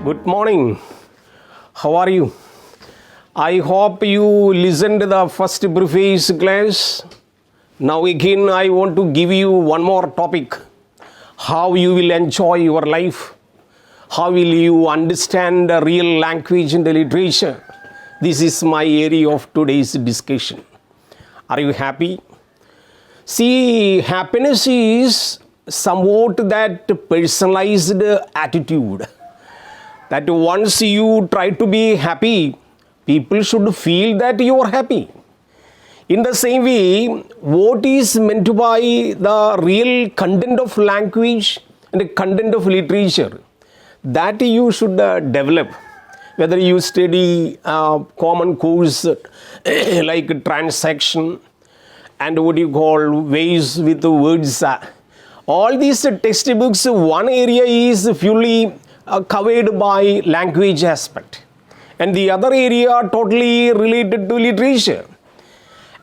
Good morning. How are you? I hope you listened to the first Preface class. Now again I want to give you one more topic. How you will enjoy your life. How will you understand the real language and the literature? This is my area of today's discussion. Are you happy? See, happiness is somewhat that personalized attitude. That once you try to be happy, people should feel that you are happy. In the same way, what is meant by the real content of language and the content of literature, that you should develop. Whether you study common course like transaction and what you call ways with the words. All these textbooks, one area is fully covered by language aspect and the other area totally related to literature.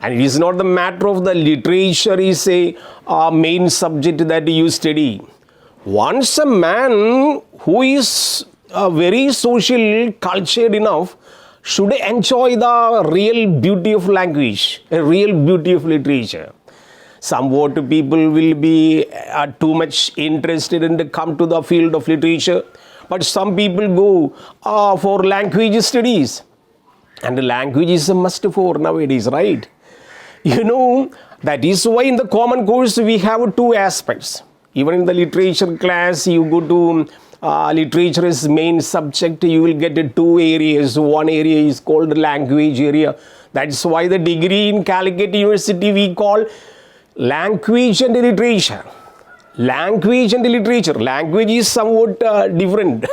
And it is not the matter of the literature is a main subject that you study. Once a man who is very social cultured enough should enjoy the real beauty of language, a real beauty of literature. Somewhat people will be too much interested in to come to the field of literature, but some people go for language studies, and language is a must for nowadays, right? You know, that is why in the common course we have two aspects. Even in the literature class, you go to literature as main subject, you will get two areas. One area is called language area. That's why the degree in Calicut University we call language and literature. Language and literature. Language is somewhat different.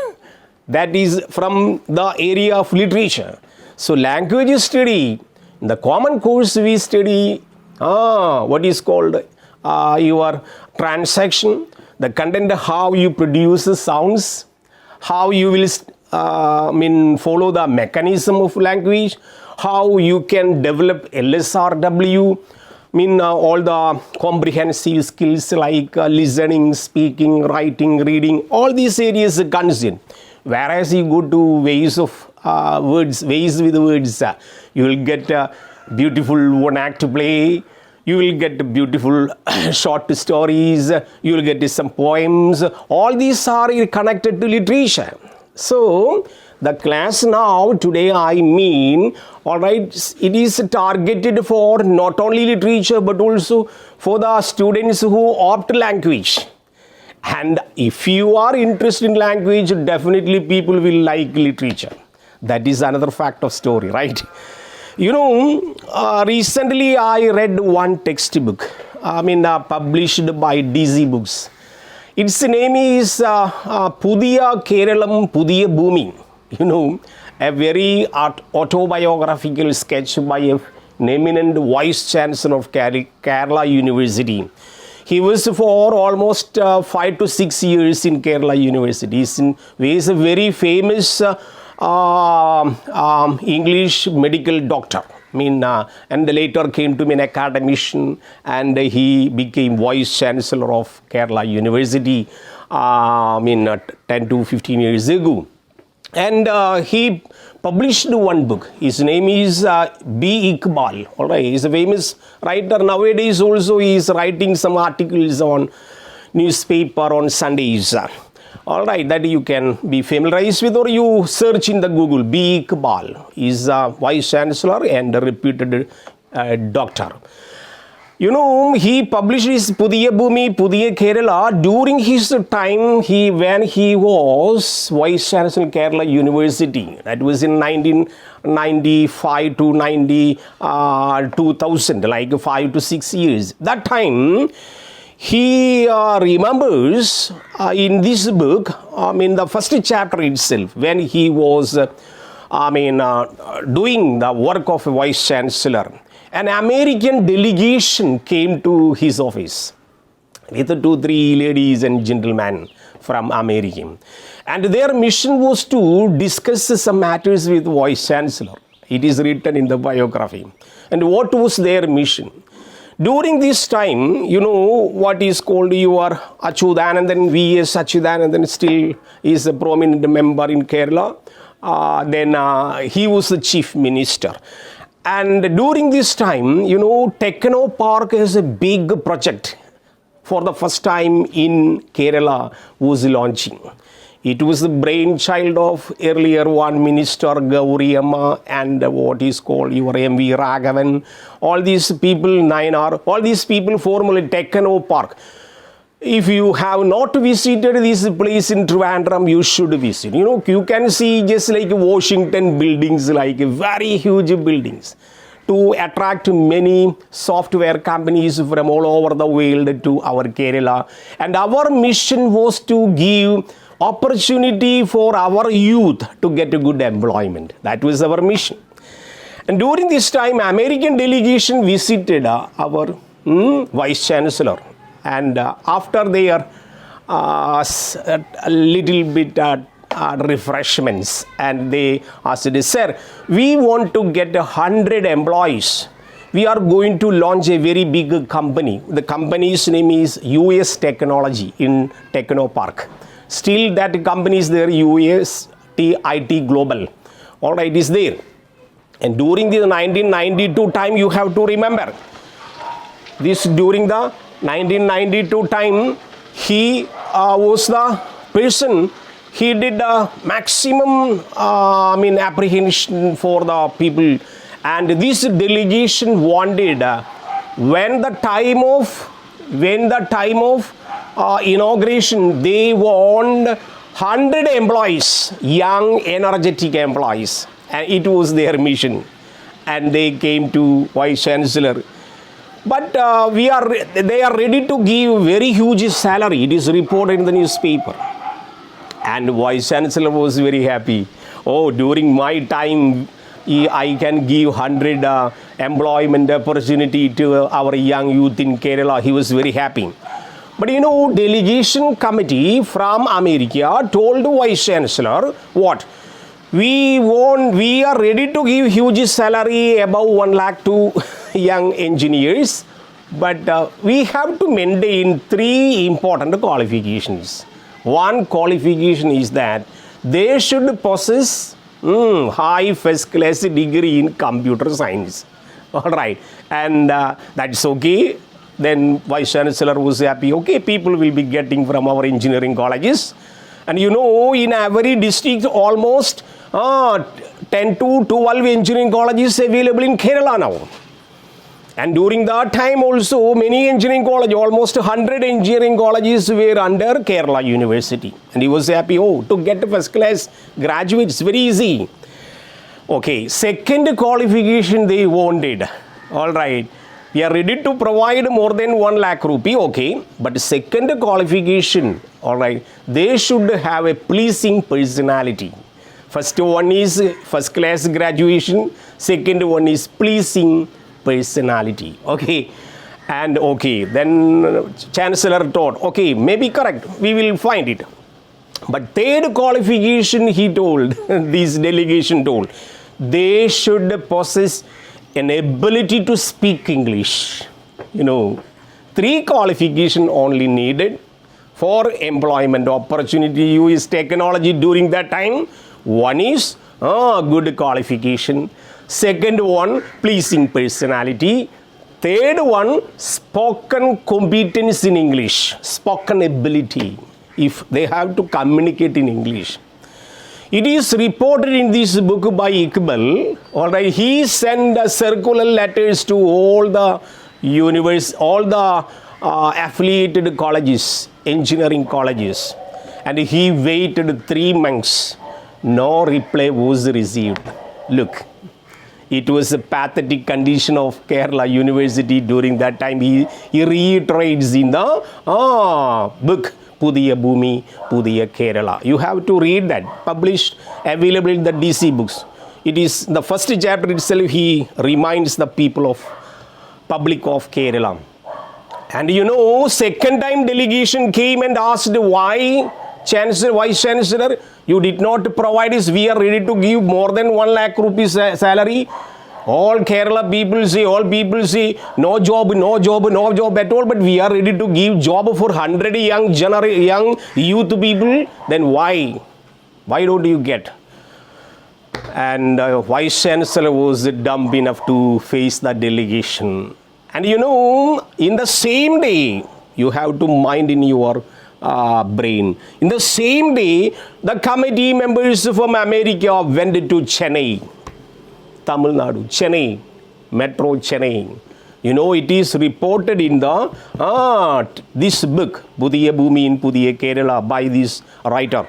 That is from the area of literature. So language study, in the common course we study what is called your transaction, the content, how you produce sounds, how you will follow the mechanism of language, how you can develop LSRW, all the comprehensive skills like listening, speaking, writing, reading, all these areas comes in. Whereas you go to ways of words, ways with words, you will get beautiful one-act play, you will get beautiful short stories, you will get some poems. All these are connected to literature. So, the class now, today alright, it is targeted for not only literature but also for the students who opt language. And if you are interested in language, definitely people will like literature. That is another fact of story, right? You know, recently I read one textbook, published by DC Books. Its name is Pudhiya Keralam Pudhiya Bhumi. You know, a very autobiographical sketch by an eminent Vice Chancellor of Kerala University. He was for almost 5 to 6 years in Kerala University. He is a very famous English medical doctor. And later came to be an academician, and he became Vice Chancellor of Kerala University 10 to 15 years ago. And he published one book. His name is B. Iqbal. All right, he's a famous writer. Nowadays also he is writing some articles on newspaper on Sundays. All right, that you can be familiarized with, or you search in the Google. B. Iqbal is a Vice Chancellor and a reputed doctor. You know, he published his Pudhiya Bhumi, Pudhiya Kerala during his time when he was Vice Chancellor Kerala University. That was in 1995 to 2000, like 5 to 6 years. That time, he remembers in this book, the first chapter itself, when he was doing the work of a Vice Chancellor. An American delegation came to his office with 2-3 ladies and gentlemen from America. And their mission was to discuss some matters with Vice Chancellor. It is written in the biography. And what was their mission? During this time, you know what is called your Achyutanandan, V.S. Achyutanandan still is a prominent member in Kerala. Then he was the chief minister. And during this time, you know, Techno Park is a big project for the first time in Kerala was launching. It was the brainchild of earlier one minister Gauri Amma and what is called your M.V. Raghavan. All these people, Nayanar, all these people formed Techno Park. If you have not visited this place in Trivandrum, you should visit. You know, you can see just like Washington buildings, like very huge buildings, to attract many software companies from all over the world to our Kerala. And our mission was to give opportunity for our youth to get a good employment. That was our mission. And during this time, American delegation visited our Vice Chancellor. And after their a little bit refreshments, and they asked, sir, we want to get 100 employees. We are going to launch a very big company. The company's name is US Technology in Techno Park. Still that company is there, US IT Global. All right, is there. And during the 1992 time, you have to remember, this during the 1992 time, he was the person, he did maximum apprehension for the people. And this delegation wanted, when the time of inauguration, they want 100 employees, young, energetic employees. And it was their mission. And they came to Vice Chancellor. But they are ready to give very huge salary. It is reported in the newspaper. And Vice Chancellor was very happy. Oh, during my time, I can give 100 employment opportunity to our young youth in Kerala. He was very happy. But you know, delegation committee from America told Vice Chancellor, what? We are ready to give huge salary above 1 lakh to young engineers, but we have to maintain 3 important qualifications. One qualification is that they should possess high first class degree in computer science. All right, and that's okay. Then Vice Chancellor was happy. Okay, people will be getting from our engineering colleges. And you know, in every district, almost 10 to 12 engineering colleges available in Kerala now. And during that time also, many engineering colleges, almost 100 engineering colleges were under Kerala University. And he was happy, oh, to get first class graduates, very easy. Okay, second qualification they wanted. All right, we are ready to provide more than 1 lakh rupee, okay. But second qualification, all right, they should have a pleasing personality. First one is first class graduation. Second one is pleasing personality. Okay. And okay, then Chancellor thought, okay, maybe correct, we will find it. But third qualification, he told, this delegation told, they should possess an ability to speak English. You know, 3 qualifications only needed for employment opportunity. US technology during that time. One is good qualification. Second one, pleasing personality. Third one, spoken competence in English, spoken ability, if they have to communicate in English. It is reported in this book by Iqbal. All right, he sent circular letters to all the affiliated colleges, engineering colleges, and he waited 3 months. No reply was received. Look, it was a pathetic condition of Kerala University during that time. He reiterates in the book, Pudhiya Bhumi, Pudhiya Kerala. You have to read that, published, available in the DC books. It is the first chapter itself, he reminds the people of public of Kerala. And you know, second time delegation came and asked why, Vice Chancellor, you did not provide us, we are ready to give more than 1 lakh rupees salary. All Kerala people say, no job at all, but we are ready to give job for 100 young youth people. Then why? Why don't you get? And Vice Chancellor was dumb enough to face the delegation. And in the same day, you have to mind in your brain. In the same day, the committee members from America went to Chennai. Tamil Nadu, Chennai, Metro Chennai. It is reported in the this book, Pudhiya Bhumi in Pudhiya Kerala, by this writer.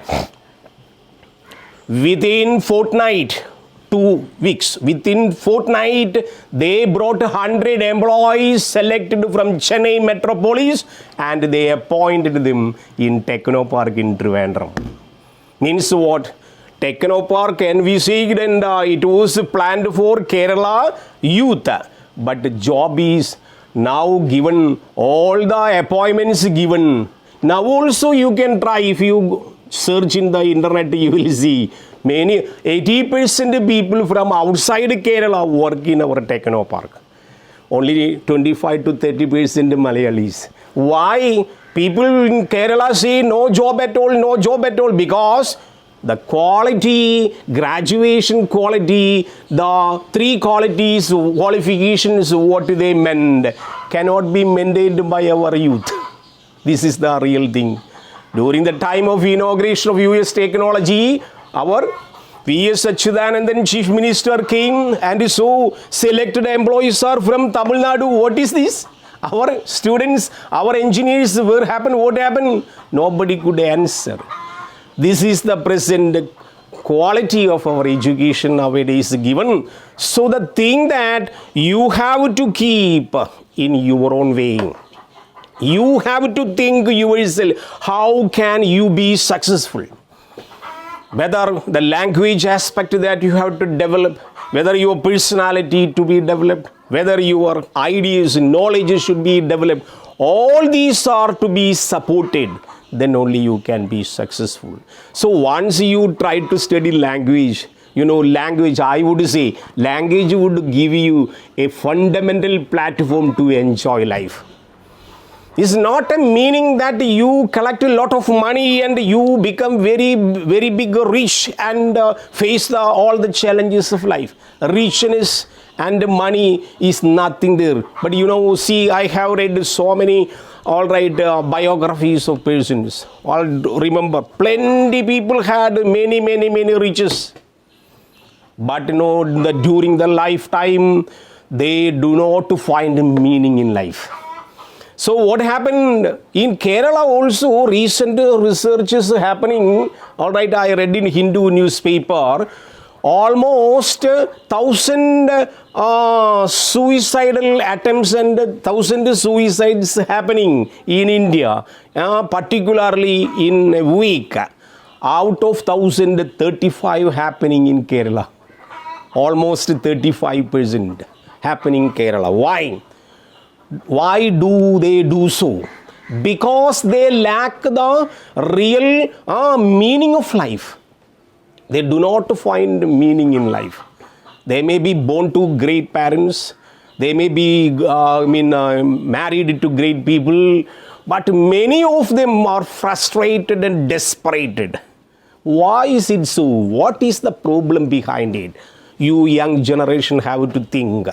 Within fortnight, 2 weeks, within fortnight, they brought 100 employees selected from Chennai Metropolis and they appointed them in Technopark in Trivandrum. Means what? Technopark envisaged and it was planned for Kerala youth, but the job is now given, all the appointments given. Now also you can try, if you search in the internet, you will see many 80% people from outside Kerala work in our Technopark. Only 25 to 30% Malayalis. Why? People in Kerala say no job at all, because the quality, graduation quality, the 3 qualifications, what they meant, cannot be maintained by our youth. This is the real thing. During the time of inauguration of US technology, our V.S. Achyutanandan Chief Minister came and so selected employees are from Tamil Nadu. What is this? Our students, our engineers, what happened? Nobody could answer. This is the present quality of our education nowadays given. So the thing that you have to keep in your own way. You have to think yourself, how can you be successful? Whether the language aspect that you have to develop, whether your personality to be developed, whether your ideas, knowledge should be developed, all these are to be supported. Then only you can be successful. So once you try to study language, language, I would say, language would give you a fundamental platform to enjoy life. It's not a meaning that you collect a lot of money and you become very, very big rich and face all the challenges of life. Richness and money is nothing there. But see, I have read so many biographies of persons. Remember, plenty people had many riches. But during the lifetime, they do not find meaning in life. So what happened in Kerala also, recent research is happening. I read in Hindu newspaper, almost 1,000 suicidal attempts and 1,000 suicides happening in India, particularly in a week. Out of 1,000, 35 happening in Kerala. Almost 35% happening in Kerala. Why? Why do they do so? Because they lack the real meaning of life. They do not find meaning in life. They may be born to great parents. They may be married to great people. But many of them are frustrated and desperate. Why is it so? What is the problem behind it? You young generation have to think.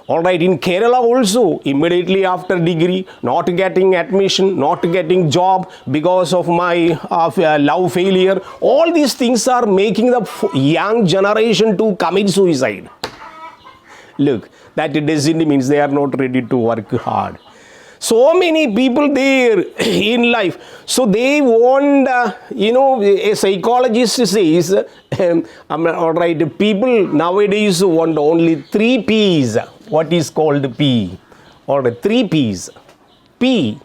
In Kerala also, immediately after degree, not getting admission, not getting job because of my love failure, all these things are making the young generation to commit suicide. Look, that doesn't mean they are not ready to work hard. So many people there in life. So they want, a psychologist says, people nowadays want only 3 P's. What is called P? 3 P's. P.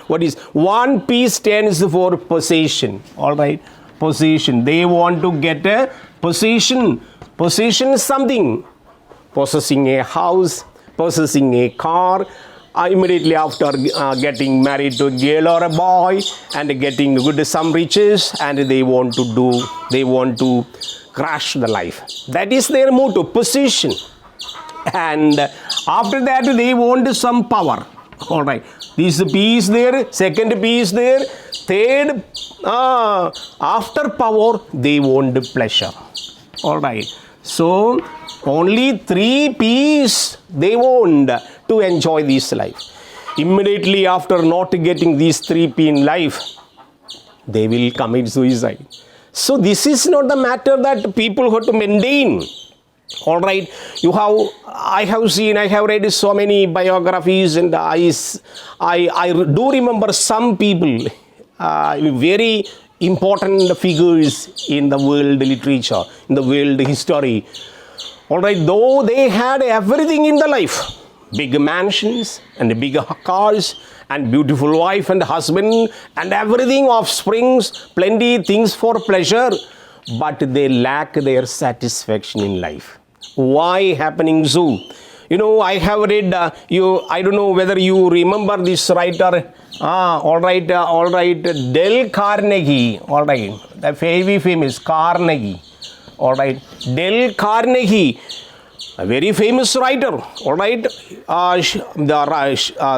What is? 1 P stands for possession. Possession. They want to get a possession. Possession is something. Possessing a house, possessing a car. Immediately after getting married to a girl or a boy and getting some riches, and they want to crash the life. That is their motto, possession. And after that, they want some power. All right. This P is there, second P is there, third, after power, they want pleasure. All right. So, only 3 P's they want to enjoy this life. Immediately after not getting these 3 P in life, they will commit suicide. So, this is not the matter that people have to maintain. All right, I have read so many biographies, and I do remember some people, very important figures in the world literature, in the world history. All right, though they had everything in the life, big mansions and big cars and beautiful wife and husband and everything, offsprings, plenty things for pleasure, but they lack their satisfaction in life. Why happening so? I have read, I don't know whether you remember this writer, all right, Dale Carnegie, all right, the very famous Carnegie, all right, Dale Carnegie, a very famous writer, all right,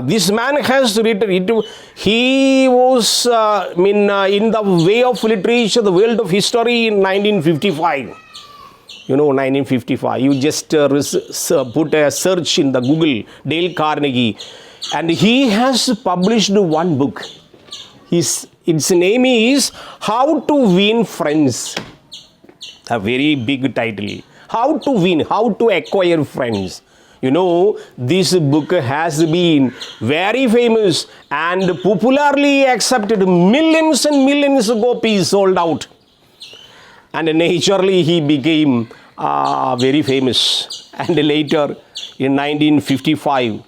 this man has written it. He was, in the way of literature, the world of history in 1955. 1955. You just put a search in the Google, Dale Carnegie, and he has published one book. Its name is How to Win Friends. A very big title. How to win, how to acquire friends. This book has been very famous and popularly accepted. Millions and millions of copies sold out. And naturally he became very famous. And later in 1955,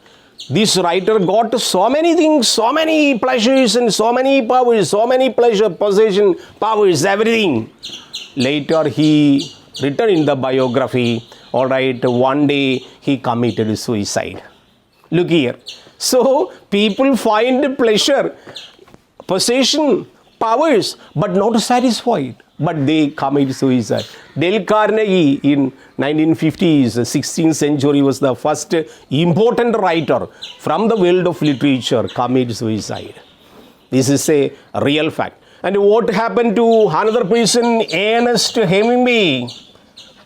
this writer got so many things, so many pleasures and so many powers, so many pleasure, possession, powers, everything. Later he written in the biography, all right, one day he committed suicide. Look here. So people find pleasure, possession, powers, but not satisfied. But they commit suicide. Dale Carnegie in 1950s, 16th century, was the first important writer from the world of literature commit suicide. This is a real fact. And what happened to another person, Ernest Hemingway?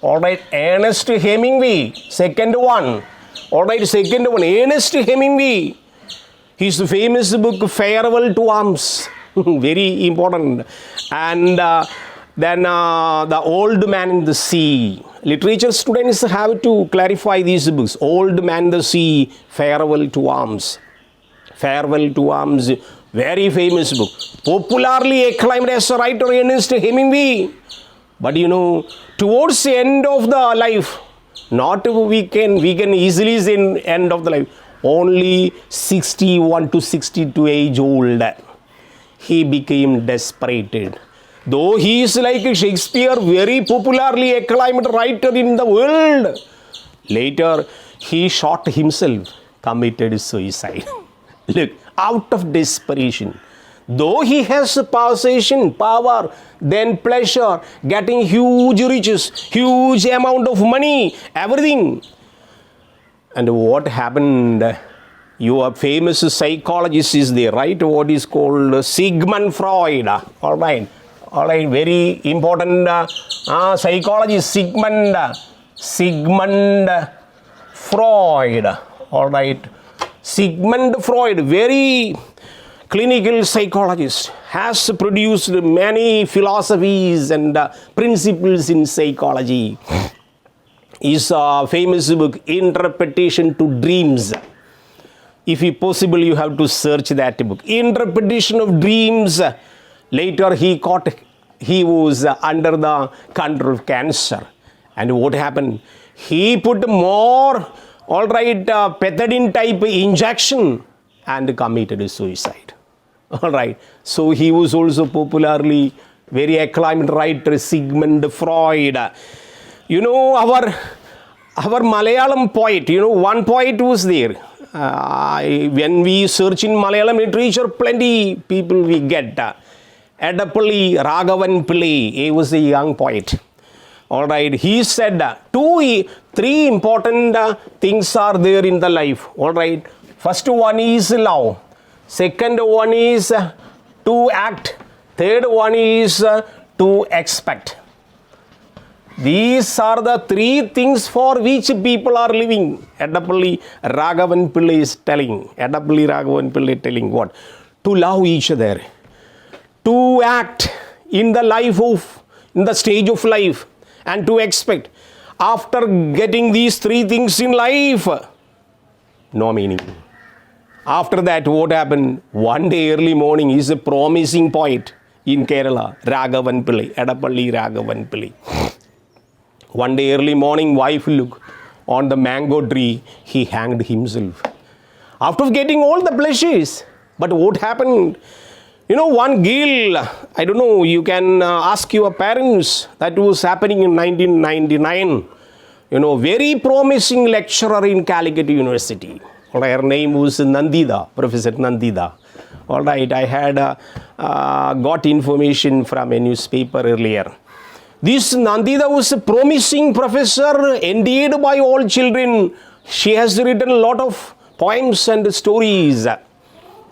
All right, Ernest Hemingway, second one. All right, second one, Ernest Hemingway. His famous book, Farewell to Arms, very important. And then The Old Man in the Sea. Literature students have to clarify these books. Old Man in the Sea, Farewell to Arms. Farewell to Arms, very famous book. Popularly acclaimed as a writer, Ernest Hemingway. But towards the end of the life, not we can easily say end of the life, only 61 to 62 age old, he became desperate. Though he is like Shakespeare, very popularly acclaimed writer in the world, later he shot himself, committed suicide. Look, out of desperation. Though he has possession, power, then pleasure, getting huge riches, huge amount of money, everything. And what happened? Your famous psychologist is there, right? What is called Sigmund Freud. All right, very important psychologist, Sigmund Freud. All right, Sigmund Freud, very clinical psychologist, has produced many philosophies and principles in psychology. His famous book, Interpretation to Dreams. If possible, you have to search that book. Interpretation of Dreams. Later he was under the control of cancer. And what happened? He put more, pethidine type injection and committed suicide. All right. So he was also popularly very acclaimed writer, Sigmund Freud. Our Malayalam poet, one poet was there. When we search in Malayalam literature, plenty people we get. Edapalli Raghavan Pillai, he was a young poet. All right, he said three important things are there in the life. All right, first one is love, second one is to act, third one is to expect. These are the three things for which people are living. Edapalli Raghavan Pillai is telling. Edapalli Raghavan Pillai telling what? To love each other, to act in the life of, in the stage of life, and to expect. After getting these three things in life, no meaning. After that, what happened? One day early morning, is a promising poet in Kerala, Raghavan Pillai, Edapalli Raghavan Pillai. One day early morning, wife looked on the mango tree, he hanged himself. After getting all the pleasures, but what happened? You know, one girl, I don't know, you can ask your parents, that was happening in 1999. You know, very promising lecturer in Calicut University. All right, her name was Nandita, Professor Nandita. All right, I had got information from a newspaper earlier. This Nandita was a promising professor, envied by all children. She has written a lot of poems and stories.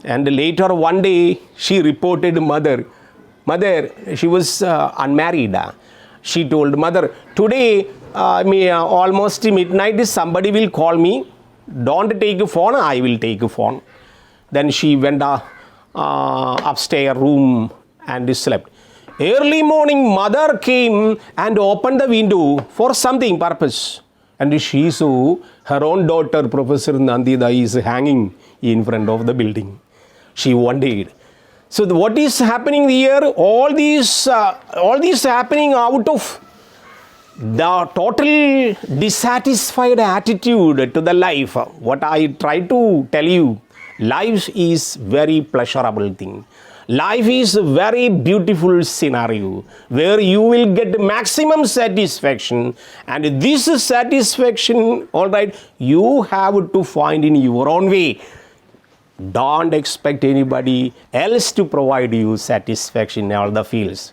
And later one day, she reported mother, she was unmarried. She told mother, today, almost midnight, somebody will call me. Don't take a phone, I will take a phone. Then she went upstairs room and slept. Early morning, mother came and opened the window for something purpose. And she saw her own daughter, Professor Nandita, is hanging in front of the building. She wondered. So what is happening here? All these happening out of the total dissatisfied attitude to the life. What I try to tell you, life is very pleasurable thing. Life is a very beautiful scenario where you will get maximum satisfaction, and this satisfaction, all right, you have to find in your own way. Don't expect anybody else to provide you satisfaction in all the fields.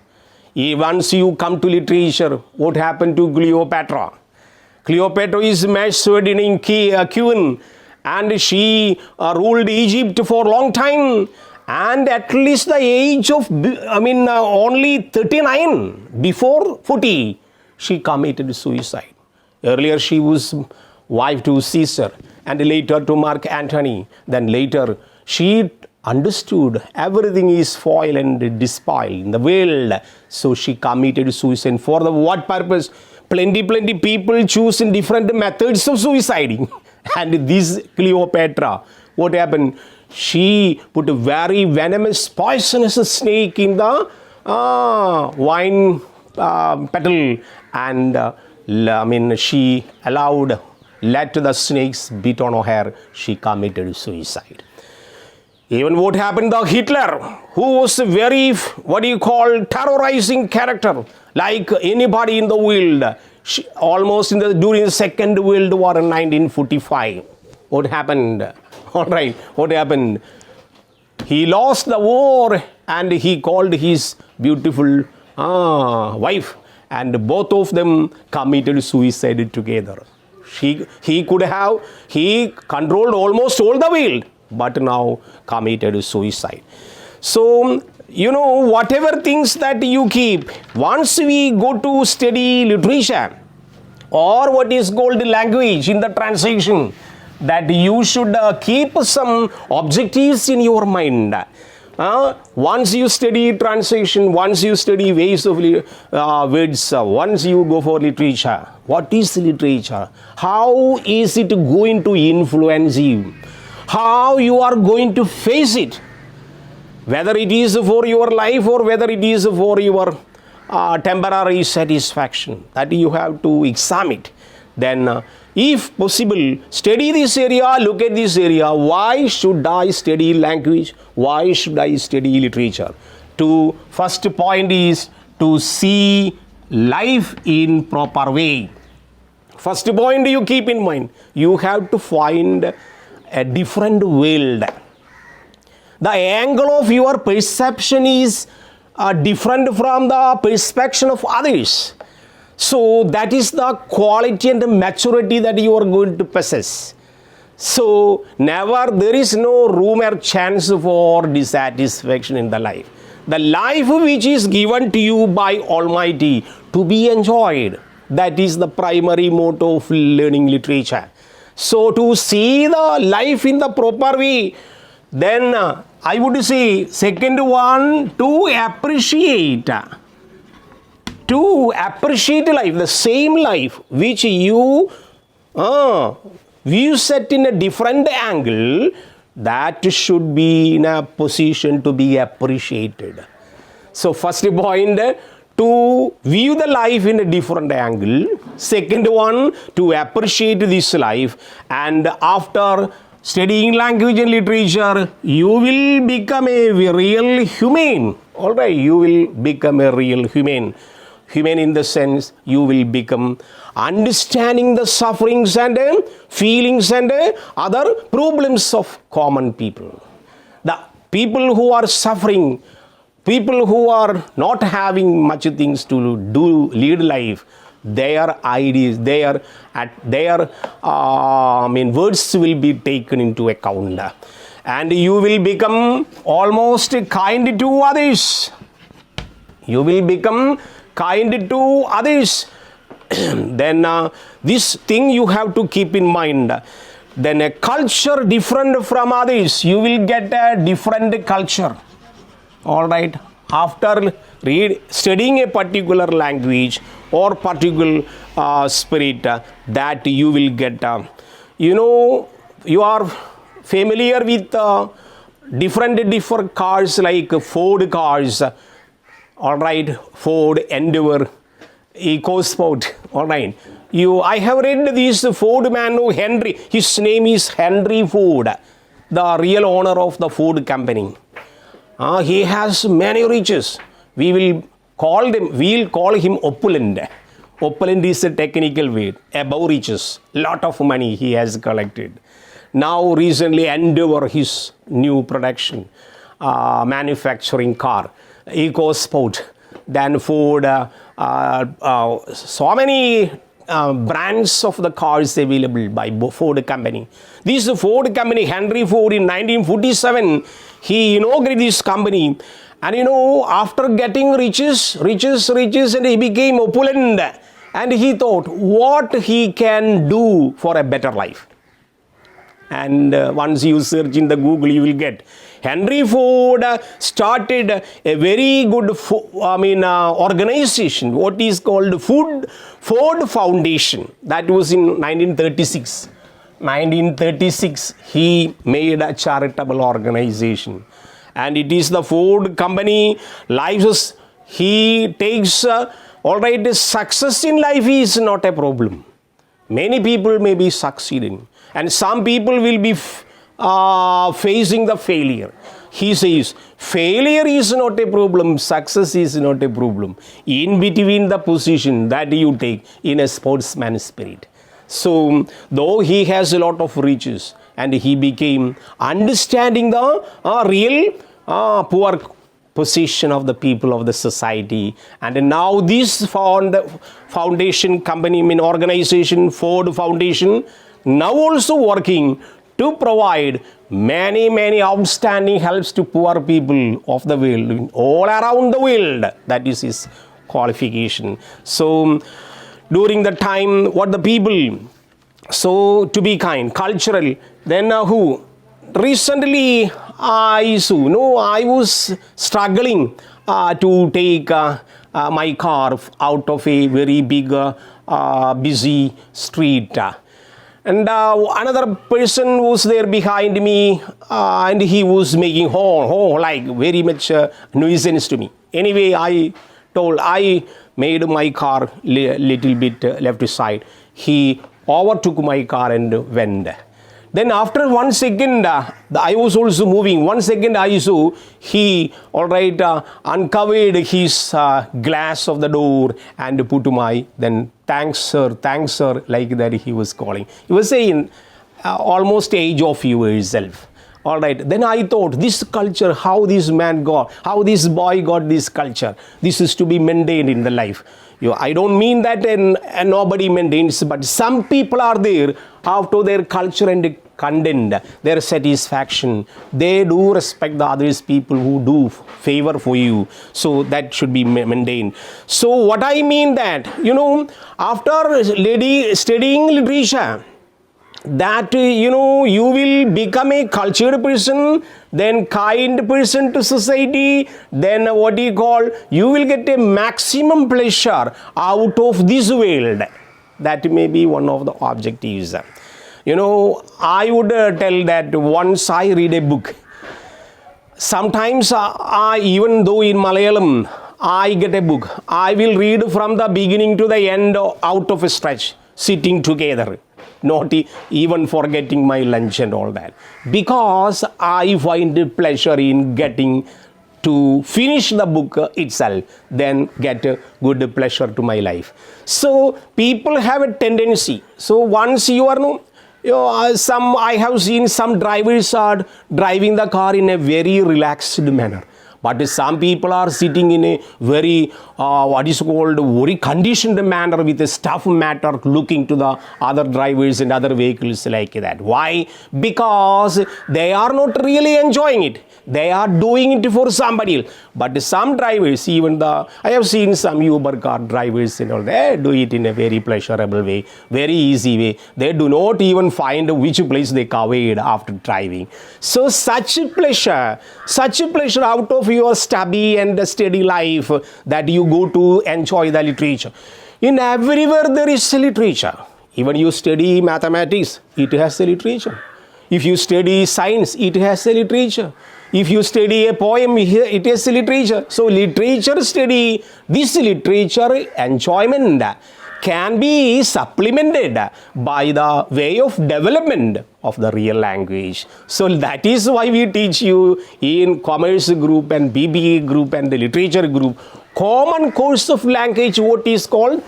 Once you come to literature, what happened to Cleopatra? Cleopatra is measured in Queen, and she ruled Egypt for a long time. And at least the age of, only 39, before 40, she committed suicide. Earlier she was wife to Caesar, and later to Mark Antony. Then later she understood everything is foil and despoil in the world. So she committed suicide. For the what purpose? Plenty people choose in different methods of suiciding. And this Cleopatra, what happened? She put a very venomous, poisonous snake in the wine petal, and she let the snakes bit on her. She committed suicide. Even what happened to Hitler, who was a very, terrorizing character, like anybody in the world, during the Second World War in 1945. What happened? All right, what happened? He lost the war and he called his beautiful wife, and both of them committed suicide together. He controlled almost all the world, but now committed suicide. So, whatever things that you keep, once we go to study literature or what is called language in the translation, that you should keep some objectives in your mind. Once you study translation, once you study ways of words, once you go for literature, what is literature? How is it going to influence you? How you are going to face it? Whether it is for your life or whether it is for your temporary satisfaction, that you have to examine it. Then if possible, study this area, look at this area. Why should I study language? Why should I study literature? First point is to see life in proper way. First point you keep in mind, you have to find a different world. The angle of your perception is different from the perception of others. So that is the quality and the maturity that you are going to possess. So never, there is no room or chance for dissatisfaction in the life. The life which is given to you by Almighty to be enjoyed, that is the primary motto of learning literature. So to see the life in the proper way, then I would say second one, to appreciate life, the same life which you view set in a different angle, that should be in a position to be appreciated. So first point, to view the life in a different angle. Second one, to appreciate this life. And after studying language and literature, you will become a real human. All right, you will become a real human. Human in the sense, you will become understanding the sufferings and feelings and other problems of common people. The people who are suffering, people who are not having much things to do, lead life, their ideas, their words will be taken into account. And you will become almost kind to others. You will become kind to others. Then this thing you have to keep in mind. Then a culture different from others, you will get a different culture. All right, after studying a particular language or particular spirit, that you will get. You are familiar with different cars like Ford cars. All right, Ford Endeavor, EcoSport. All right, I have read this Ford man, Henry. His name is Henry Ford, the real owner of the Ford company. He has many riches. We'll call him opulent. Opulent is a technical word. Above riches, lot of money he has collected. Now recently Endeavor, his new production, manufacturing car, EcoSport, then Ford, so many brands of the cars available by Ford company. This Ford company, Henry Ford, in 1947, he inaugurated this company. And after getting riches, and he became opulent. And he thought what he can do for a better life. And once you search in the Google, you will get Henry Ford started a very good organization, what is called Ford Foundation. That was in 1936. 1936, he made a charitable organization. And it is the Ford company lives. He takes, success in life is not a problem. Many people may be succeeding. And some people will be facing the failure. He says, failure is not a problem, success is not a problem. In between the position that you take in a sportsman spirit. So, though he has a lot of riches, and he became understanding the real poor position of the people of the society. And now this foundation company, organization, Ford Foundation, now also working to provide many outstanding helps to poor people of the world, all around the world. That is his qualification. So during the time, what the people, so to be kind, cultural, then who? Recently, I was struggling to take my car out of a very big, busy street. And another person was there behind me, and he was making like very much nuisance to me. Anyway, I made my car little bit left side. He overtook my car and went. Then after 1 second, I was also moving. 1 second I saw he uncovered his glass of the door and put my, then thanks sir, like that he was calling. He was saying almost age of yourself. All right. Then I thought, this culture, how this boy got this culture. This is to be maintained in the life. I don't mean that and nobody maintains, but some people are there after their culture and content, their satisfaction. They do respect the others, people who do favor for you. So that should be maintained. So what I mean that, after studying literature, that you will become a cultured person, then kind person to society, then you will get a maximum pleasure out of this world. That may be one of the objectives. I would tell that once I read a book, sometimes even though in Malayalam I get a book, I will read from the beginning to the end out of a stretch, sitting together, not even forgetting my lunch and all that, because I find pleasure in getting to finish the book itself, then get a good pleasure to my life. So people have a tendency. So once you are I have seen some drivers are driving the car in a very relaxed manner. But some people are sitting in a very, very conditioned manner with a stuff matter looking to the other drivers and other vehicles like that. Why? Because they are not really enjoying it. They are doing it for somebody else. But some drivers, I have seen some Uber car drivers and all, they do it in a very pleasurable way, very easy way. They do not even find which place they covered after driving. So such pleasure out of your stubby and steady life that you go to enjoy the literature. In everywhere there is literature. Even you study mathematics, it has a literature. If you study science, it has a literature. If you study a poem, it has a literature. So literature study, this literature enjoyment can be supplemented by the way of development of the real language. So that is why we teach you in commerce group and BBA group and the literature group, common course of language, what is called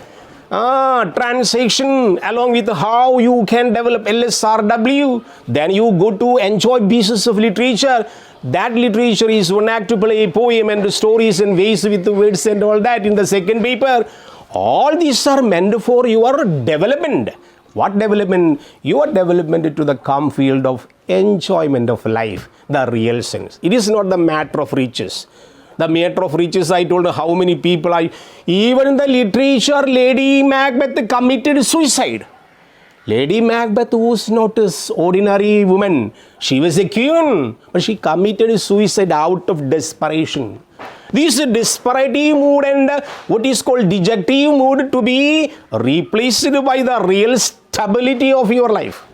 translation, along with how you can develop LSRW. Then you go to enjoy pieces of literature. That literature is one act to play a poem and the stories and ways with the words and all that in the second paper. All these are meant for your development. What development? Your development to the calm field of enjoyment of life, the real sense. It is not the matter of riches. The matter of riches, I told how many people even in the literature, Lady Macbeth committed suicide. Lady Macbeth was not an ordinary woman. She was a queen, but she committed suicide out of desperation. This desperative mood and what is called dejective mood to be replaced by the real stability of your life.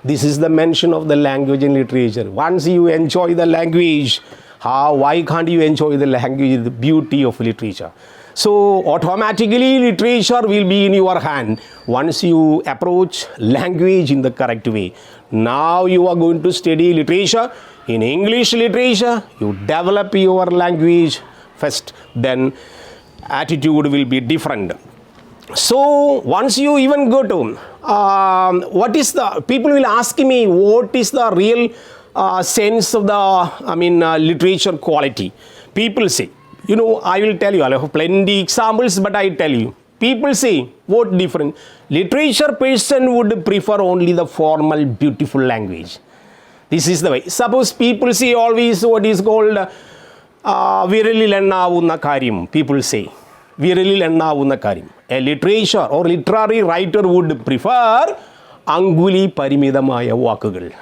This is the mention of the language and literature. Once you enjoy the language, why can't you enjoy the language, the beauty of literature? So automatically literature will be in your hand once you approach language in the correct way. Now you are going to study literature. In English literature, you develop your language first, then attitude will be different. So once you even go to, people will ask me, what is the real sense of the, literature quality? People say, I will tell you, I have plenty examples, but I tell you. People say, what different? Literature person would prefer only the formal, beautiful language. This is the way. Suppose people say always what is called virali lennavunna karyam. People say, virali lennavunna karyam. A literature or literary writer would prefer anguli parimidamaya vakugal.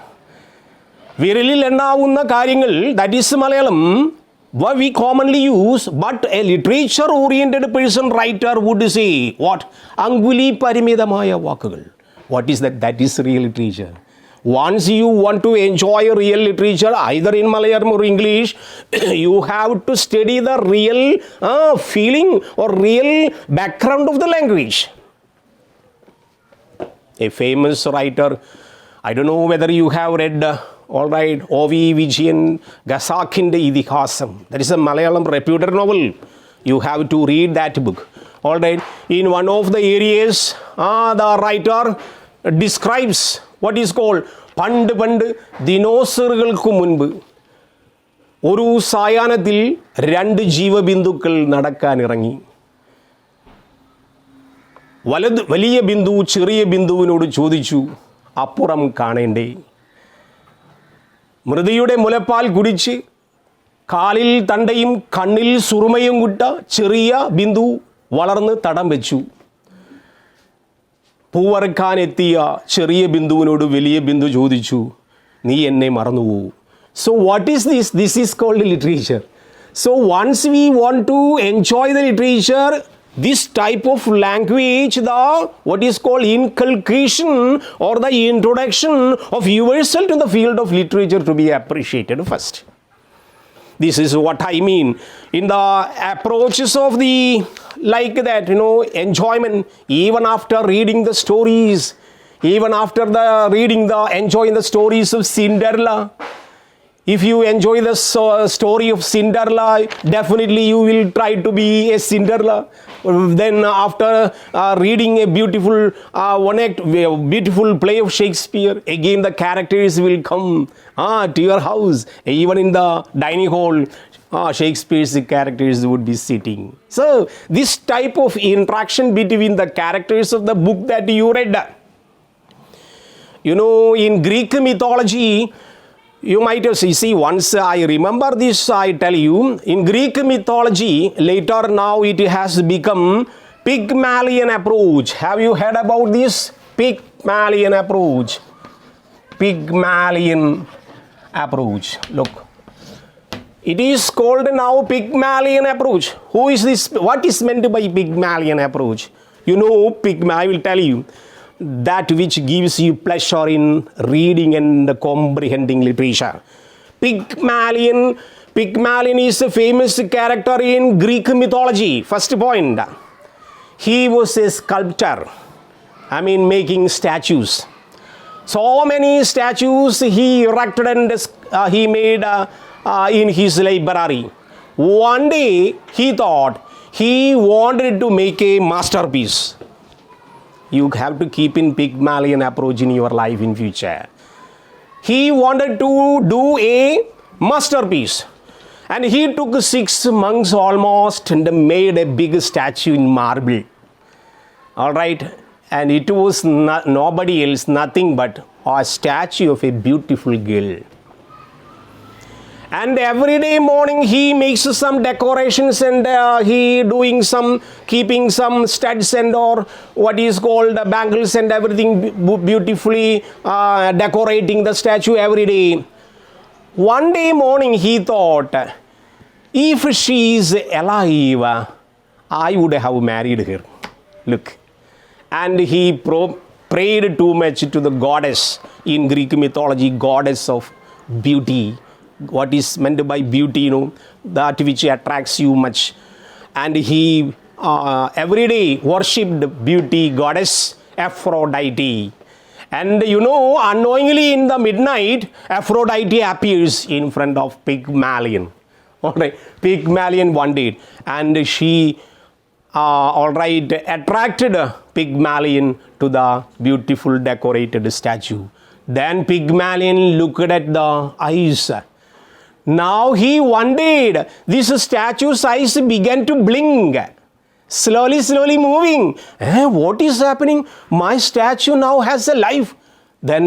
Virali lennavunna karyangal, that is Malayalam, what we commonly use, but a literature-oriented person, writer would say, what? Anguli parimidamaya vakugal. What is that? That is real literature. Once you want to enjoy real literature, either in Malayalam or English, you have to study the real feeling or real background of the language. A famous writer, I don't know whether you have read, O.V. Vijayan Gasakinde Idihasam. That is a Malayalam reputed novel. You have to read that book. In one of the areas, the writer describes what is called പണ്ട് ദിനോസറുകൾക്ക് മുൻപ് ഒരു സായാഹ്നത്തിൽ 2 ജീവബിന്ദുക്കൾ നടക്കാനിറങ്ങി. വലിയ ബിന്ദു ചെറിയ ബിന്ദുവിനോട് ചോദിച്ചു, അപ്പുറം കാണേണ്ടേ? മൃതിയുടെ മുലപ്പാൽ കുടിച്ച് കാലിൽ തണ്ടയും കണ്ണിൽ സുറുമയും കുട്ട ചെറിയ ബിന്ദു വളർന്ന് തടം വെച്ചു. പൂവറുക്കാനെത്തിയ ചെറിയ ബിന്ദുവിനോട് വലിയ ബിന്ദു ചോദിച്ചു, നീ എന്നെ മറന്നുപോകും. So what is this? This is called literature. So once we want to enjoy the literature, this type of language, the what is called inculcation or the introduction of yourself to the field of literature to be appreciated first. This is what I mean in the approaches of the like that, enjoyment, even after reading the stories, even after enjoying the stories of Cinderella. If you enjoy the story of Cinderella, definitely you will try to be a Cinderella. Then after reading a beautiful play of Shakespeare, again the characters will come to your house. Even in the dining hall, Shakespeare's characters would be sitting. So this type of interaction between the characters of the book that you read. In Greek mythology, you might have see, once I remember this, I tell you, in Greek mythology, later now it has become Pygmalion approach. Have you heard about this? Pygmalion approach. Pygmalion approach. Look. It is called now Pygmalion approach. Who is this? What is meant by Pygmalion approach? I will tell you. That which gives you pleasure in reading and comprehending literature. Pygmalion is a famous character in Greek mythology. First point, he was a sculptor. Making statues. So many statues he erected and he made in his library. One day he thought he wanted to make a masterpiece. You have to keep in Pygmalion approach in your life in future. He wanted to do a masterpiece. And he took 6 months almost and made a big statue in marble. All right. And it was nobody else, nothing but a statue of a beautiful girl. And every day morning he makes some decorations and he doing keeping some studs and or what is called bangles and everything, beautifully decorating the statue every day. One day morning he thought, if she is alive, I would have married her. Look. And he prayed too much to the goddess in Greek mythology, goddess of beauty. What is meant by beauty, that which attracts you much. And he every day worshipped beauty goddess Aphrodite. And unknowingly in the midnight, Aphrodite appears in front of Pygmalion. All right, Pygmalion one day, and she attracted Pygmalion to the beautiful decorated statue. Then Pygmalion looked at the eyes. Now he wondered, this statue's eyes began to blink, slowly moving. What is happening? My statue now has a life. Then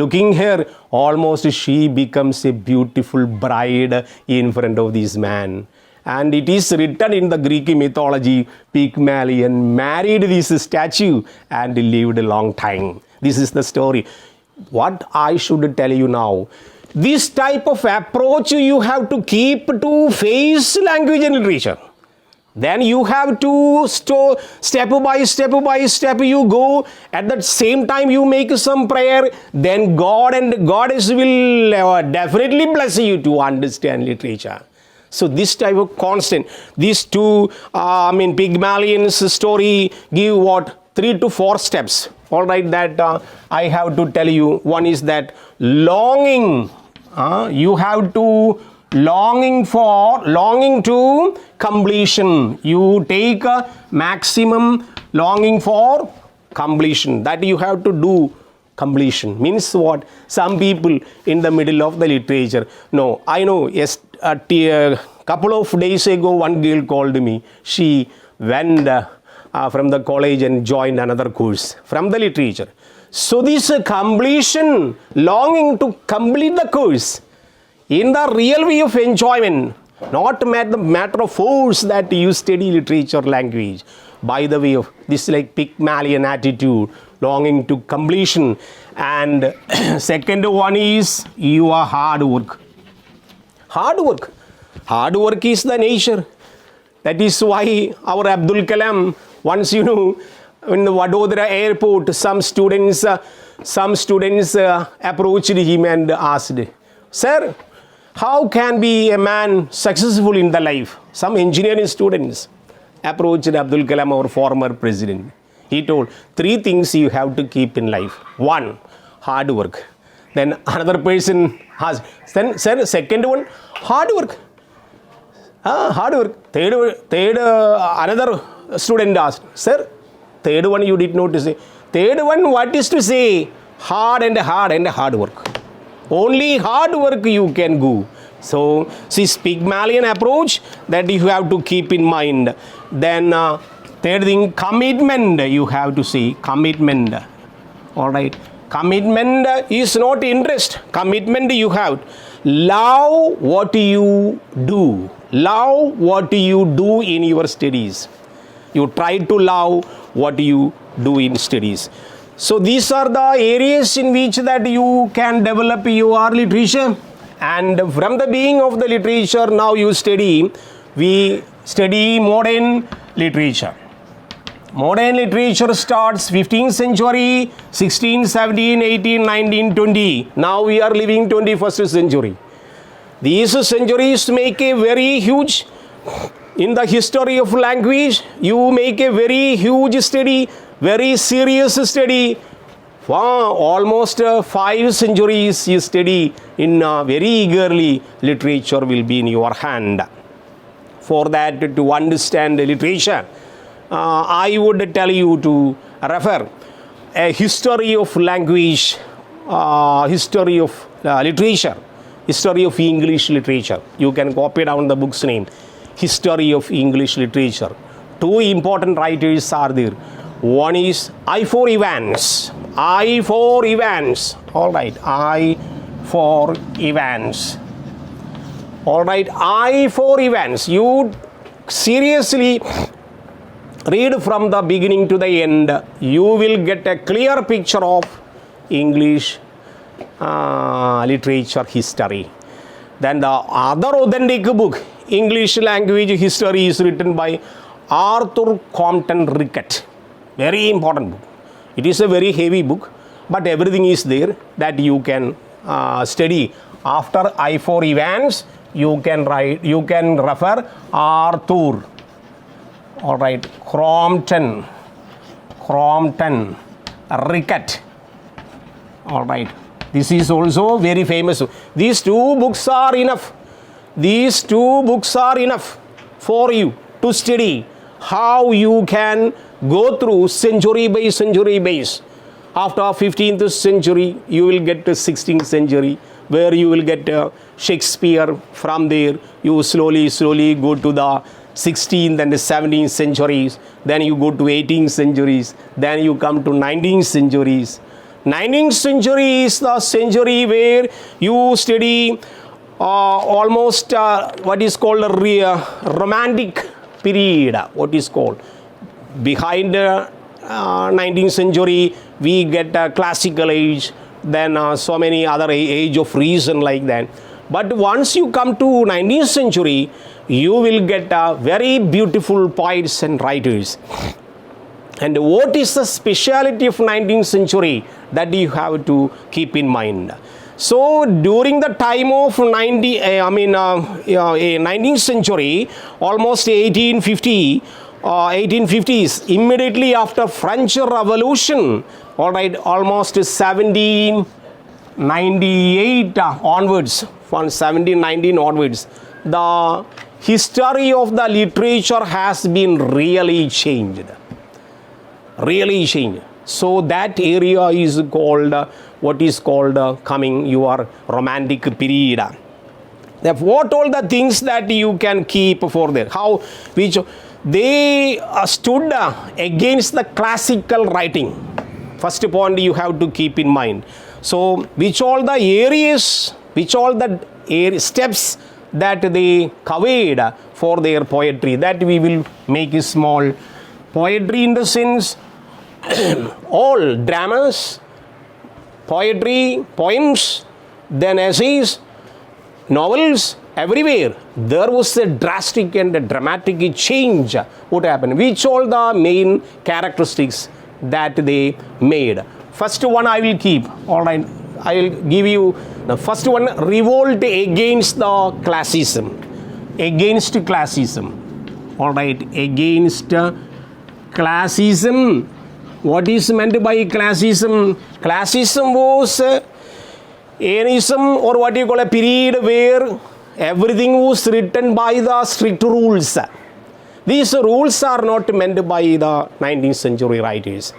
looking here, almost she becomes a beautiful bride in front of this man. And it is written in the Greek mythology, Pygmalion married this statue and lived a long time. This is the story. What I should tell you now, this type of approach you have to keep to face language and literature. Then you have to step by step you go. At the same time you make some prayer. Then God and Goddess will definitely bless you to understand literature. So this type of constant, these two, Pygmalion's story give 3 to 4 steps. All right, that I have to tell you. One is that longing. You have to longing to completion. You take a maximum longing for completion. That you have to do completion. Means what? Some people in the middle of the literature. No, I know, yes, a couple of days ago, one girl called me. She went from the college and joined another course from the literature. So this completion, longing to complete the course in the real way of enjoyment, not the matter of force that you study literature language. By the way of this like Pygmalion attitude, longing to completion. And second one is your hard work. Hard work. Hard work is the nature. That is why our Abdul Kalam, once in the Vadodara airport, some students approached him and asked, "Sir, how can be a man successful in the life?" Some engineering students approached Abdul Kalam, our former president. He told, 3 things you have to keep in life. 1, hard work. Then another person asked, "Sir, second one, hard work." Hard work. Third, another student asked, "Sir, third one you did not say." Third one, what is to say? Hard work. Only hard work you can go. So, this Pygmalion approach that you have to keep in mind. Then, third thing, commitment. You have to see commitment. All right. Commitment is not interest. Commitment you have. Love what you do. Love what you do in your studies. You try to love what you do in studies. So these are the areas in which that you can develop your literature. And from the beginning of the literature, now we study modern literature. Modern literature starts 15th century, 16, 17, 18, 19, 20. Now we are living 21st century. These centuries make a very huge, in the history of language, you make a very huge study, very serious study. Almost 5 centuries you study in very eagerly, literature will be in your hand. For that, to understand literature, I would tell you to refer a history of language, history of literature, history of English literature. You can copy down the book's name, History of English Literature. 2 important writers are there. One is I. 4 Evans. I. 4 Evans. All right. I. 4 Evans. All right. I. 4 Evans. You seriously read from the beginning to the end. You will get a clear picture of English literature history. Then the other authentic book, English language history, is written by Arthur Compton Rickett. Very important book. It is a very heavy book, but everything is there that you can study. After I. 4 Evans, you can refer Arthur. All right, Compton Rickett. All right. This is also very famous. These 2 books are enough. These 2 books are enough for you to study how you can go through century by century base. After 15th century, you will get to 16th century, where you will get Shakespeare. From there, you slowly go to the 16th and 17th centuries. Then you go to 18th centuries. Then you come to 19th centuries. 19th century is the century where you study almost what is called a romantic period. What is called behind 19th century, we get a classical age, then so many other age of reason like that. But once you come to 19th century, you will get very beautiful poets and writers. And what is the speciality of 19th century that you have to keep in mind? So during the time of 19th century, almost 1850s, immediately after French Revolution, all right, almost 1798 onwards, from 1719 onwards, the history of the literature has been really changed. Really changed. So that area is called what is called coming your romantic period. What all the things that you can keep for there? How which they stood against the classical writing. First point you have to keep in mind. So which all the areas, which all the steps that they covered for their poetry, that we will make a small poetry in the sense all dramas, poetry, poems, then essays, novels, everywhere there was a drastic and a dramatic change. What happened? Which all the main characteristics that they made. First one I will keep. All right, I will give you the first one: revolt against the classism. Against classism. All right, against classism. What is meant by classism? Classism was anism, or what you call a period where everything was written by the strict rules. These rules are not meant by the 19th century writers.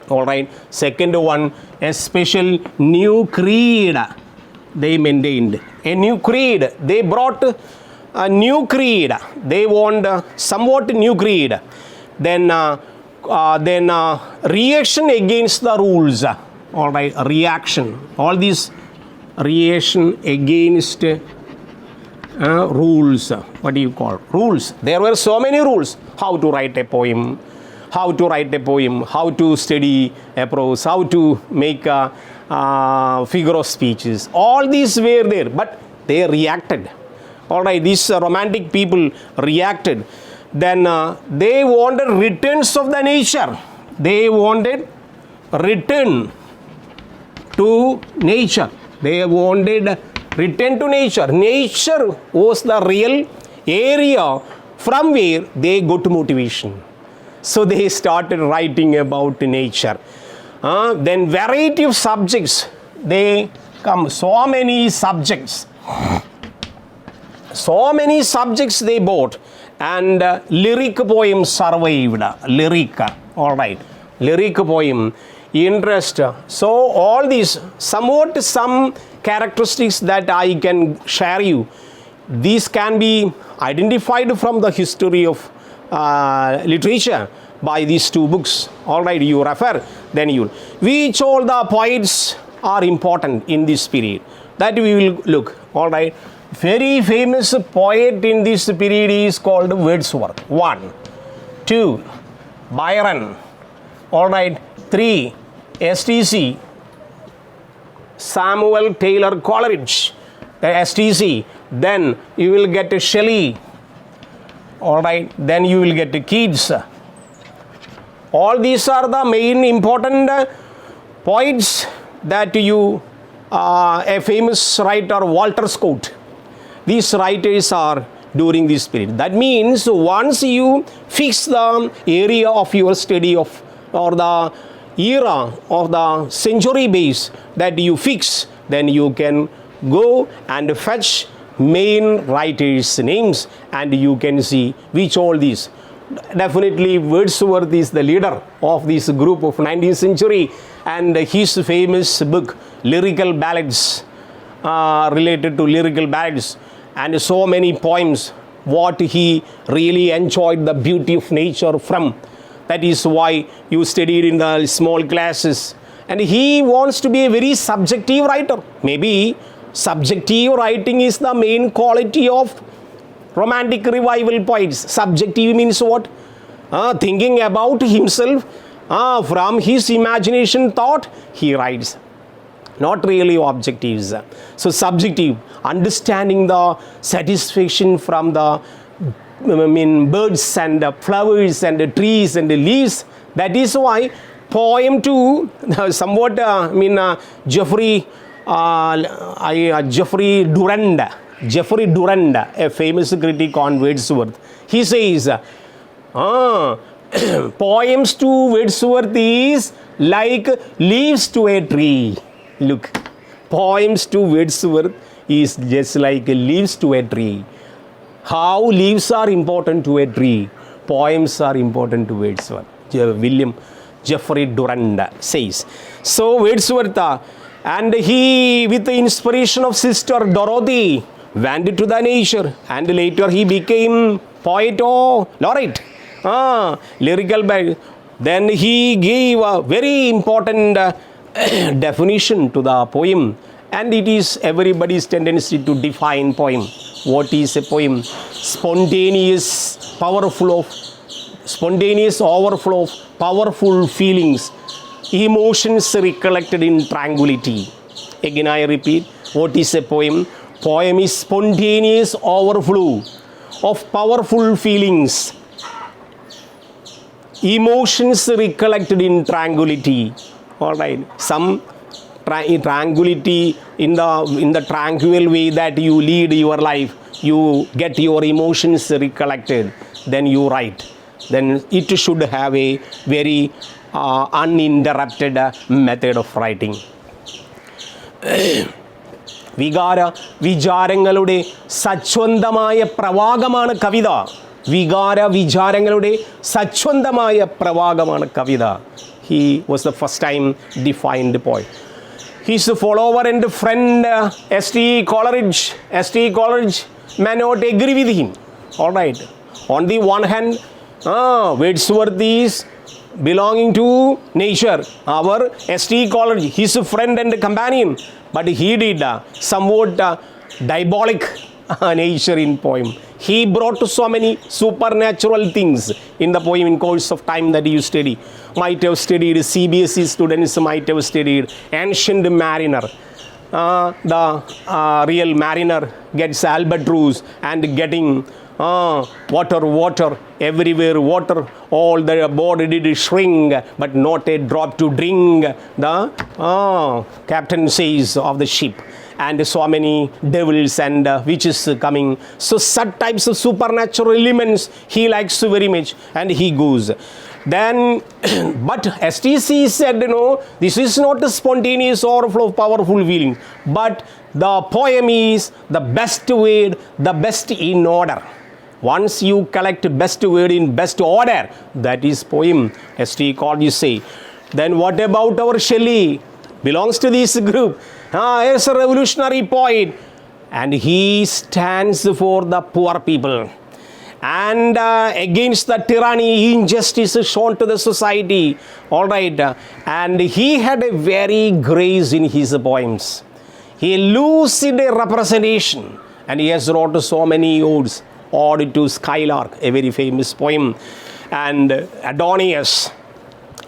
All right. Second one, a special new creed they maintained. A new creed. They brought a new creed. They want somewhat new creed. Then reaction against the rules. All right, reaction. All these reaction against rules. What do you call rules? There were so many rules. How to write a poem, how to study a prose, how to make a figure of speeches. All these were there, but they reacted. All right, these romantic people reacted. Then they wanted returns of the nature. They wanted return to nature. They wanted return to nature. Nature was the real area from where they got motivation. So they started writing about nature. Then variety of subjects. They come so many subjects. So many subjects they bought. And lyric poem survived. Lyric. All right. Lyric poem. Interest. So all these somewhat some characteristics that I can share you. These can be identified from the history of literature by these two books. All right, you refer, then you. Which all the poets are important in this period? That we will look. All right. Very famous poet in this period is called Wordsworth. 1, 2, Byron. All right. 3, STC, Samuel Taylor Coleridge, the STC. Then you will get Shelley. All right. Then you will get Keats. All these are the main important poets that you, a famous writer Walter Scott. These writers are during this period. That means once you fix the area of your study of or the era of the century base that you fix, then you can go and fetch main writers' names and you can see which all these. Definitely Wordsworth is the leader of this group of 19th century, and his famous book Lyrical Ballads, related to lyrical ballads, and so many poems what he really enjoyed the beauty of nature from. That is why you studied in the small classes. And he wants to be a very subjective writer. Maybe subjective writing is the main quality of romantic revival poets. Subjective means what? Thinking about himself, from his imagination thought, he writes. Not really objectives. So subjective, understanding the satisfaction from the birds and flowers and trees and leaves. That is why poem too, somewhat, Geoffrey Durand, a famous critic on Wordsworth, he says, poems to Wordsworth is like leaves to a tree. Look, poems to Wordsworth is just like leaves to a tree. How leaves are important to a tree, poems are important to Wordsworth. William Jeffrey Durand says. So Wordsworth, and he, with the inspiration of Sister Dorothy, went to the nature, and later he became poet or laureate, lyrical bag. Then he gave a very important definition to the poem, and it is everybody's tendency to define poem. What is a poem? Spontaneous overflow of powerful feelings, emotions recollected in tranquility. Again I repeat, what is a poem? Poem is spontaneous overflow of powerful feelings, emotions recollected in tranquility. All right, some tranquility in the tranquil way that you lead your life, you get your emotions recollected, then you write. Then it should have a very uninterrupted method of writing. വിചാരങ്ങളുടെ സച്ഛന്തമായ പ്രവാഹമാണ് Kavitha. വിചാരങ്ങളുടെ സച്ഛന്തമായ പ്രവാഹമാണ് Kavitha. He was the first time defined poet. His follower and friend S.T. Coleridge may not agree with him. All right. On the one hand, Wordsworth is belonging to nature. Our S.T. Coleridge, his friend and companion, but he did somewhat diabolic nature in poem. He brought so many supernatural things in the poem in course of time that you study. Might have studied, CBSE students might have studied Ancient Mariner. The real mariner gets albatross and getting water, everywhere water, all the body did shrink, but not a drop to drink, the captain says of the ship. And so many devils and witches coming. So such types of supernatural elements he likes very much, and he goes. Then, but STC said, no, this is not a spontaneous overflow of powerful feeling, but the poem is the best word, the best in order. Once you collect best word in best order, that is poem. ST Coleridge say. Then what about our Shelley? Belongs to this group. He's a revolutionary poet, and he stands for the poor people and against the tyranny, injustice shown to the society. All right, and he had a very grace in his poems. He lucid representation, and he has wrote so many odes. Ode to Skylark, a very famous poem, and Adonius,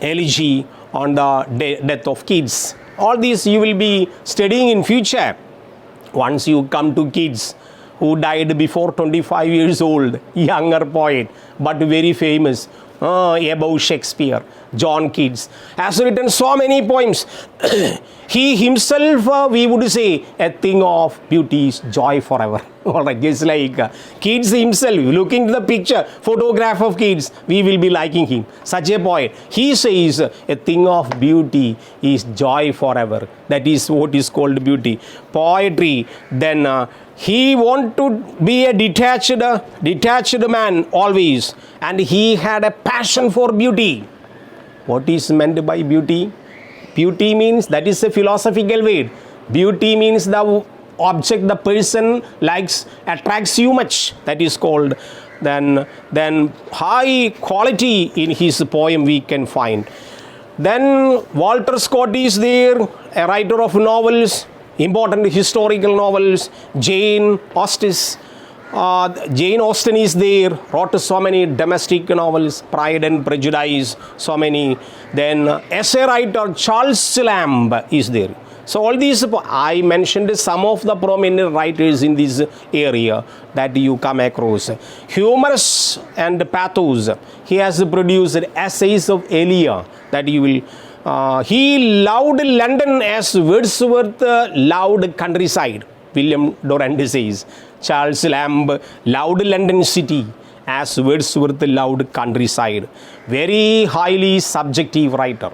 elegy on the death of kids. All these you will be studying in future. Once you come to kids who died before 25 years old, younger poet, but very famous, above Shakespeare, John Keats, has written so many poems. He himself, we would say, a thing of beauty is joy forever. All right, just like Keats himself, looking at the picture, photograph of Keats, we will be liking him. Such a poet. He says a thing of beauty is joy forever. That is what is called beauty. Poetry, then he want to be a detached man always, and he had a passion for beauty. What is meant by beauty? Beauty means, that is a philosophical word. Beauty means the object the person likes, attracts you much. That is called. Then high quality in his poem we can find. Then Walter Scott is there, a writer of novels, important historical novels. Jane Austen is there, wrote so many domestic novels, Pride and Prejudice, so many. Then essay writer Charles Lamb is there. So all these, I mentioned some of the prominent writers in this area that you come across. Humorous and pathos. He has produced essays of Elia that you will. He loved London as Wordsworth loved countryside. William Durand says. Charles Lamb loved London city as Wordsworth loved countryside. Very highly subjective writer.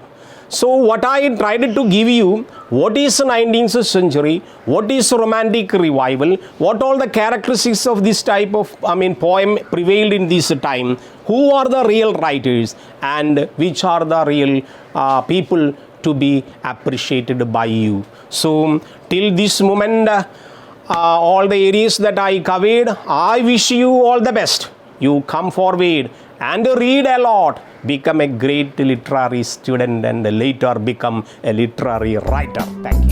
So what I tried to give you, what is 19th century, what is romantic revival, what all the characteristics of this type of poem prevailed in this time, who are the real writers, and which are the real people to be appreciated by you. So till this moment, all the areas that I covered, I wish you all the best. You come forward and read a lot, become a great literary student, and later become a literary writer. Thank you.